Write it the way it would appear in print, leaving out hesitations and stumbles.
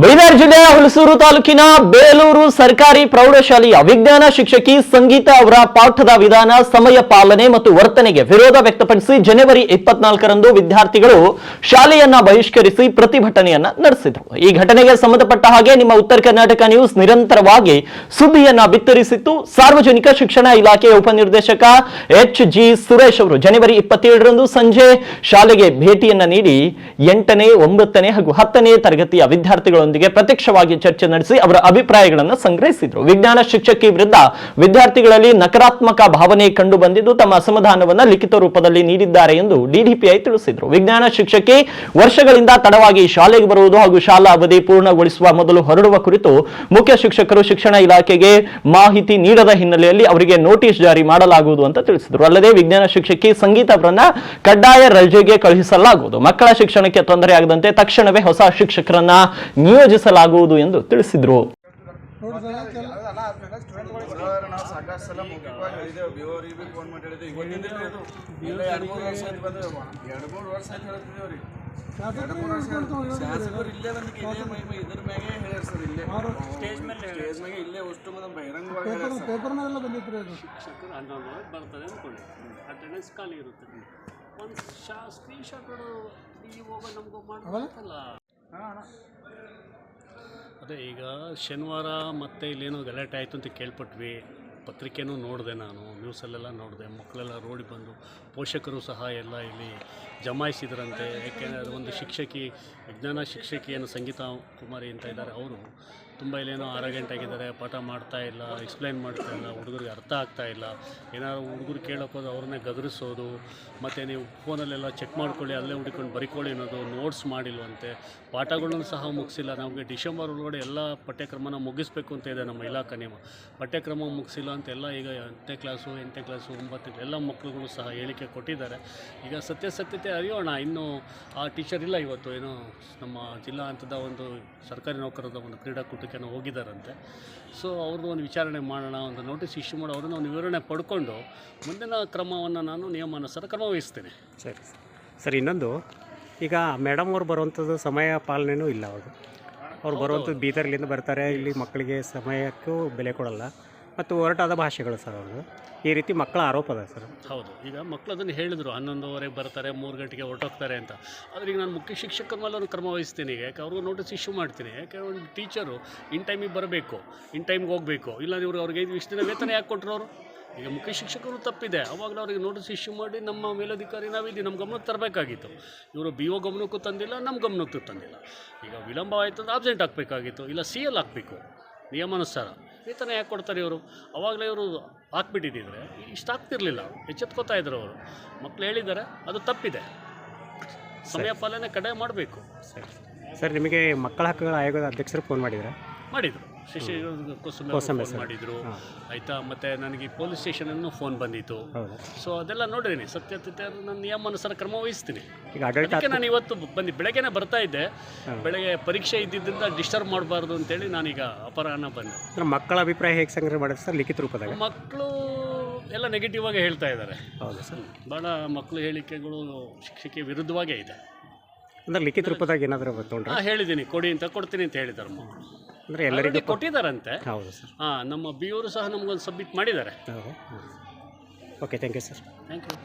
ಬೀದರ್ ಜಿಲ್ಲೆಯ ಹುಣಸೂರು ತಾಲೂಕಿನ ಬೇಲೂರು ಸರ್ಕಾರಿ ಪ್ರೌಢಶಾಲೆಯ ವಿಜ್ಞಾನ ಶಿಕ್ಷಕಿ ಸಂಗೀತ ಅವರ ಪಾಠದ ವಿಧಾನ, ಸಮಯ ಪಾಲನೆ ಮತ್ತು ವರ್ತನೆಗೆ ವಿರೋಧ ವ್ಯಕ್ತಪಡಿಸಿ ಜನವರಿ 24ರಂದು ವಿದ್ಯಾರ್ಥಿಗಳು ಶಾಲೆಯನ್ನ ಬಹಿಷ್ಕರಿಸಿ ಪ್ರತಿಭಟನೆಯನ್ನ ನಡೆಸಿದರು. ಈ ಘಟನೆಗೆ ಸಂಬಂಧಪಟ್ಟ ಹಾಗೆ ನಿಮ್ಮ ಉತ್ತರ ಕರ್ನಾಟಕ ನ್ಯೂಸ್ ನಿರಂತರವಾಗಿ ಸುದ್ದಿಯನ್ನ ಬಿತ್ತರಿಸಿತ್ತು. ಸಾರ್ವಜನಿಕ ಶಿಕ್ಷಣ ಇಲಾಖೆಯ ಉಪನಿರ್ದೇಶಕ ಎಚ್.ಜಿ. ಸುರೇಶ್ ಅವರು ಜನವರಿ 27ರಂದು ಸಂಜೆ ಶಾಲೆಗೆ ಭೇಟಿಯನ್ನ ನೀಡಿ 8ನೇ, 9ನೇ ಹಾಗೂ 10ನೇ ತರಗತಿಯ ವಿದ್ಯಾರ್ಥಿಗಳೊಂದಿಗೆ ಪ್ರತ್ಯಕ್ಷವಾಗಿ ಚರ್ಚೆ ನಡೆಸಿ ಅವರ ಅಭಿಪ್ರಾಯಗಳನ್ನು ಸಂಗ್ರಹಿಸಿದರು. ವಿಜ್ಞಾನ ಶಿಕ್ಷಕಿ ವಿರುದ್ಧ ವಿದ್ಯಾರ್ಥಿಗಳಲ್ಲಿ ನಕಾರಾತ್ಮಕ ಭಾವನೆ ಕಂಡು ಬಂದಿದ್ದು ತಮ್ಮ ಅಸಮಾಧಾನವನ್ನು ಲಿಖಿತ ರೂಪದಲ್ಲಿ ನೀಡಿದ್ದಾರೆ ಎಂದು ಡಿಡಿಪಿಐ ತಿಳಿಸಿದರು. ವಿಜ್ಞಾನ ಶಿಕ್ಷಕಿ ವರ್ಷಗಳಿಂದ ತಡವಾಗಿ ಶಾಲೆಗೆ ಬರುವುದು ಹಾಗೂ ಶಾಲಾ ಅವಧಿ ಪೂರ್ಣಗೊಳಿಸುವ ಮೊದಲು ಹೊರಡುವ ಕುರಿತು ಮುಖ್ಯ ಶಿಕ್ಷಕರು ಶಿಕ್ಷಣ ಇಲಾಖೆಗೆ ಮಾಹಿತಿ ನೀಡದ ಹಿನ್ನೆಲೆಯಲ್ಲಿ ಅವರಿಗೆ ನೋಟಿಸ್ ಜಾರಿ ಮಾಡಲಾಗುವುದು ಅಂತ ತಿಳಿಸಿದರು. ಅಲ್ಲದೆ ವಿಜ್ಞಾನ ಶಿಕ್ಷಕಿ ಸಂಗೀತ ಅವರನ್ನ ಕಡ್ಡಾಯ ರಜೆಗೆ ಕಳುಹಿಸಲಾಗುವುದು. ಮಕ್ಕಳ ಶಿಕ್ಷಣಕ್ಕೆ ತೊಂದರೆಯಾಗದಂತೆ ತಕ್ಷಣವೇ ಹೊಸ ಶಿಕ್ಷಕರನ್ನ ನಿಯೋಜಿಸಲಾಗುವುದು ಎಂದು ತಿಳಿಸಿದರು. ಅಟೆಂಡೆನ್ಸ್ ಖಾಲಿ ಇರುತ್ತೆ. ಒಂದು ಸ್ಕ್ರೀನ್ ಶಾಟ್ಗಳು ನಮಗೂ ಮಾಡಬೇಕಲ್ಲ. ಅದೇ ಈಗ ಶನಿವಾರ ಮತ್ತೆ ಇಲ್ಲೇನೋ ಗಲಾಟೆ ಆಯಿತು ಅಂತ ಕೇಳ್ಪಟ್ವಿ. ಪತ್ರಿಕೆನೂ ನೋಡಿದೆ, ನಾನು ನ್ಯೂಸಲ್ಲೆಲ್ಲ ನೋಡಿದೆ. ಮಕ್ಕಳೆಲ್ಲ ರೋಡಿಗೆ ಬಂದು ಪೋಷಕರು ಸಹ ಎಲ್ಲ ಇಲ್ಲಿ ಜಮಾಯಿಸಿದ್ರಂತೆ. ಯಾಕೆಂದರೆ ಅದು ಒಂದು ಶಿಕ್ಷಕಿ, ವಿಜ್ಞಾನ ಶಿಕ್ಷಕಿಯನ್ನು ಸಂಗೀತ ಕುಮಾರಿ ಅಂತ ಇದ್ದಾರೆ, ಅವರು ತುಂಬ ಇಲ್ಲೇನೋ ಆರೋಗ್ಯಂಟ್ ಆಗಿದ್ದಾರೆ, ಪಾಠ ಮಾಡ್ತಾ ಇಲ್ಲ, ಎಕ್ಸ್ಪ್ಲೈನ್ ಮಾಡ್ತಾ ಇಲ್ಲ, ಹುಡುಗರಿಗೆ ಅರ್ಥ ಆಗ್ತಾ ಇಲ್ಲ. ಏನಾದ್ರು ಹುಡುಗರು ಕೇಳೋಕ್ಕೋದು ಅವ್ರನ್ನೇ ಗದರಿಸೋದು, ಮತ್ತು ನೀವು ಫೋನಲ್ಲೆಲ್ಲ ಚೆಕ್ ಮಾಡ್ಕೊಳ್ಳಿ, ಅಲ್ಲೇ ಹುಡುಕೊಂಡು ಬರಿಕೊಳ್ಳಿ ಅನ್ನೋದು, ನೋಟ್ಸ್ ಮಾಡಿಲ್ವಂತೆ, ಪಾಠಗಳನ್ನು ಸಹ ಮುಗಿಸಿಲ್ಲ. ನಮಗೆ ಡಿಸೆಂಬರ್ ಒಳಗಡೆ ಎಲ್ಲ ಪಠ್ಯಕ್ರಮನ ಮುಗಿಸ್ಬೇಕು ಅಂತ ಇದೆ ನಮ್ಮ ಇಲಾಖೆ ನಿಯಮ. ಪಠ್ಯಕ್ರಮ ಮುಗಿಸಿಲ್ಲ ಅಂತೆಲ್ಲ ಈಗ 8ನೇ ಕ್ಲಾಸು, 8ನೇ ಕ್ಲಾಸು, 9ನೇ ಎಲ್ಲ ಮಕ್ಕಳುಗಳು ಸಹ ಹೇಳಿಕೆ ಕೊಟ್ಟಿದ್ದಾರೆ. ಈಗ ಸತ್ಯಾಸತ್ಯತೆ ಅರಿಯೋಣ. ಇನ್ನೂ ಆ ಟೀಚರ್ ಇಲ್ಲ ಇವತ್ತು, ಏನೋ ನಮ್ಮ ಜಿಲ್ಲಾ ಹಂತದ ಒಂದು ಸರ್ಕಾರಿ ನೌಕರದ ಒಂದು ಕ್ರೀಡಾಕೂಟಕ್ಕೆ ಹೋಗಿದ್ದಾರಂತೆ. ಸೊ ಅವ್ರದ್ದು ಒಂದು ವಿಚಾರಣೆ ಮಾಡೋಣ, ಒಂದು ನೋಟಿಸ್ ಇಶ್ಯೂ ಮಾಡಿ ಅವ್ರನ್ನ ಒಂದು ವಿವರಣೆ ಪಡ್ಕೊಂಡು ಮುಂದಿನ ಕ್ರಮವನ್ನು ನಾನು ನಿಯಮಾನುಸಾರ ಕ್ರಮ ವಹಿಸ್ತೀನಿ. ಸರಿ ಸರ್. ಇನ್ನೊಂದು, ಈಗ ಮೇಡಮ್ ಅವ್ರು ಬರುವಂಥದ್ದು ಸಮಯ ಪಾಲನೆಯೂ ಇಲ್ಲ. ಅವ್ರು ಬರುವಂಥದ್ದು ಬೀದರ್ಲಿಂದ ಬರ್ತಾರೆ, ಇಲ್ಲಿ ಮಕ್ಕಳಿಗೆ ಸಮಯಕ್ಕೂ ಬೆಲೆ ಕೊಡಲ್ಲ ಮತ್ತು ಹೊರಟಾದ ಭಾಷೆಗಳು ಸರ್ ಅವರು. ಈ ರೀತಿ ಮಕ್ಕಳ ಆರೋಪ ಅದ ಸರ್. ಹೌದು, ಈಗ ಮಕ್ಕಳು ಅದನ್ನು ಹೇಳಿದರು, 11:15 ಬರ್ತಾರೆ, 3 ಗಂಟೆಗೆ ಹೊರಟೋಗ್ತಾರೆ ಅಂತ. ಆದರೆ ಈಗ ನಾನು ಮುಖ್ಯ ಶಿಕ್ಷಕರ ಮೇಲೆ ಒಂದು ಕ್ರಮ ವಹಿಸ್ತೀನಿ. ಯಾಕೆ ಅವ್ರಿಗೂ ನೋಟಿಸ್ ಇಶ್ಯೂ ಮಾಡ್ತೀನಿ. ಯಾಕೆ ಒಂದು ಟೀಚರು ಇನ್ ಟೈಮಿಗೆ ಬರಬೇಕು, ಇನ್ ಟೈಮ್ಗೆ ಹೋಗಬೇಕು. ಇಲ್ಲ ಇವರು ಅವ್ರಿಗೆ 5 ದಿನ ವೇತನ ಯಾಕೆ ಕೊಟ್ಟರು ಅವರು? ಈಗ ಮುಖ್ಯ ಶಿಕ್ಷಕರು ತಪ್ಪಿದೆ, ಅವಾಗಲೂ ಅವರಿಗೆ ನೋಟಿಸ್ ಇಶ್ಯೂ ಮಾಡಿ ನಮ್ಮ ಮೇಲಧಿಕಾರಿ ನಾವಿದ್ದೀವಿ, ನಮ್ಮ ಗಮನಕ್ಕೆ ತರಬೇಕಾಗಿತ್ತು. ಇವರು ಬಿ ಒ ಗಮನಕ್ಕೂ ತಂದಿಲ್ಲ, ನಮ್ಮ ಗಮನಕ್ಕೂ ತಂದಿಲ್ಲ. ಈಗ ವಿಳಂಬ ಆಯಿತು ಅಂದರೆ ಆಬ್ಸೆಂಟ್ ಹಾಕಬೇಕಾಗಿತ್ತು, ಇಲ್ಲ CL ಹಾಕಬೇಕು ನಿಯಮಾನುಸಾರ. ವೇತನ ಯಾಕೆ ಕೊಡ್ತಾರೆ ಇವರು? ಅವಾಗಲೇ ಇವರು ಹಾಕ್ಬಿಟ್ಟಿದ್ದಿದ್ರೆ ಇಷ್ಟು ಆಗ್ತಿರಲಿಲ್ಲ, ಎಚ್ಚೆತ್ಕೋತಾ ಇದ್ರು ಅವರು. ಮಕ್ಕಳು ಹೇಳಿದ್ದಾರೆ, ಅದು ತಪ್ಪಿದೆ. ಸಮಯ ಪಾಲನೆ ಕಡ್ಡಾಯ ಮಾಡಬೇಕು. ಸರಿ ಸರ್. ನಿಮಗೆ ಮಕ್ಕಳ ಹಕ್ಕುಗಳ ಆಯೋಗದ ಅಧ್ಯಕ್ಷರು ಫೋನ್ ಮಾಡಿದ್ರು ಫೋನ್ ಮಾಡಿದರು, ಆಯಿತಾ. ಮತ್ತು ನನಗೆ ಪೊಲೀಸ್ ಸ್ಟೇಷನನ್ನು ಫೋನ್ ಬಂದಿತ್ತು. ಸೊ ಅದೆಲ್ಲ ನೋಡಿದ್ದೀನಿ. ಸತ್ಯತೆ ನಾನು ನಿಯಮಾನುಸಾರ ಕ್ರಮ ವಹಿಸ್ತೀನಿ. ಅದಕ್ಕೆ ನಾನು ಇವತ್ತು ಬೆಳಗ್ಗೆನೇ ಬರ್ತಾ ಇದ್ದೆ. ಬೆಳಗ್ಗೆ ಪರೀಕ್ಷೆ ಇದ್ದಿದ್ದರಿಂದ ಡಿಸ್ಟರ್ಬ್ ಮಾಡಬಾರ್ದು ಅಂತೇಳಿ ನಾನೀಗ ಅಪರಾಹ್ನ ಬಂದೆ. ಮಕ್ಕಳ ಅಭಿಪ್ರಾಯ ಹೇಗೆ ಸಂಗ್ರಹ ಮಾಡಿದ್ರು ಸರ್ ಲಿಖಿತ ರೂಪದಾಗ? ಮಕ್ಕಳು ಎಲ್ಲ ನೆಗೆಟಿವ್ ಆಗಿ ಹೇಳ್ತಾ ಇದ್ದಾರೆ. ಹೌದು ಸರ್. ಭಾಳ ಮಕ್ಕಳು ಹೇಳಿಕೆಗಳು ಶಿಕ್ಷಕಿ ವಿರುದ್ಧವಾಗೇ ಇದೆ. ಅಂದರೆ ಲಿಖಿತ ರೂಪದಾಗ ಏನಾದರೂ ತೊಗೊಂಡ್ರೆ ಹೇಳಿದ್ದೀನಿ, ಕೊಡಿ ಅಂತ ಕೊಡ್ತೀನಿ ಅಂತ ಹೇಳಿದ್ದಾರೆ ಮಕ್ಕಳು. ಅಂದರೆ ಎಲ್ಲರಿಗೂ ಕೊಟ್ಟಿದ್ದಾರಂತೆ. ಹೌದು ಸರ್. ನಮ್ಮ BO ಸಹ ನಮಗೊಂದು ಸಬ್ಮಿಟ್ ಮಾಡಿದ್ದಾರೆ. Okay, thank you sir. Thank you.